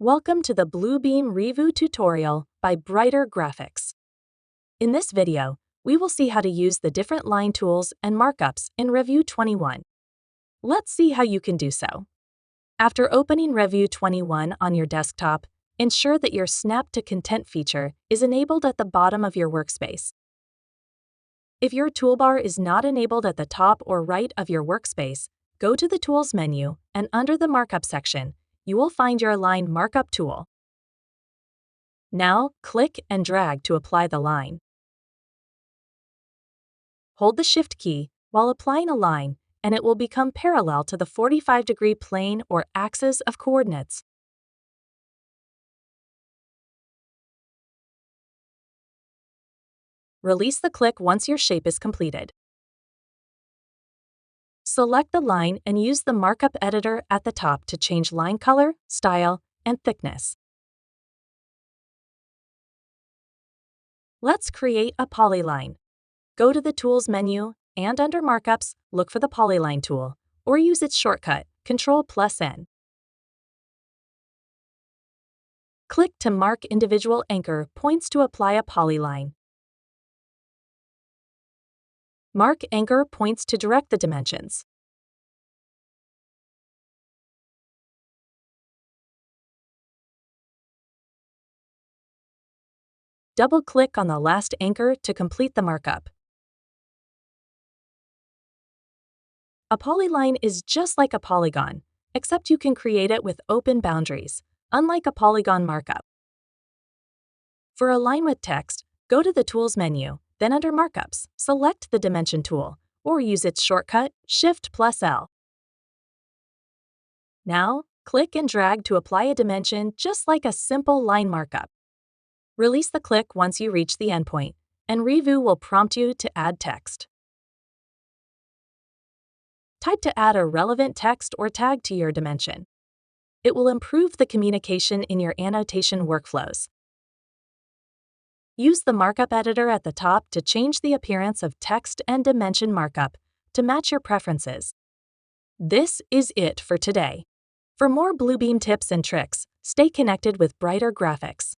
Welcome to the Bluebeam Revu tutorial by Brighter Graphics. In this video, we will see how to use the different line tools and markups in Revu 21. Let's see how you can do so. After opening Revu 21 on your desktop, ensure that your Snap to Content feature is enabled at the bottom of your workspace. If your toolbar is not enabled at the top or right of your workspace, go to the Tools menu and under the Markup section, you will find your Line Markup tool. Now, click and drag to apply the line. Hold the Shift key while applying a line, and it will become parallel to the 45-degree plane or axis of coordinates. Release the click once your shape is completed. Select the line and use the Markup editor at the top to change line color, style, and thickness. Let's create a polyline. Go to the Tools menu and under Markups, look for the Polyline tool, or use its shortcut, Ctrl+N. Click to mark individual anchor points to apply a polyline. Mark anchor points to direct the dimensions. Double-click on the last anchor to complete the markup. A polyline is just like a polygon, except you can create it with open boundaries, unlike a polygon markup. For a line with text, go to the Tools menu, then under Markups, select the Dimension tool, or use its shortcut, Shift+L. Now, click and drag to apply a dimension just like a simple line markup. Release the click once you reach the endpoint, and Revu will prompt you to add text. Type to add a relevant text or tag to your dimension. It will improve the communication in your annotation workflows. Use the Markup editor at the top to change the appearance of text and dimension markup to match your preferences. This is it for today. For more Bluebeam tips and tricks, stay connected with Brighter Graphics.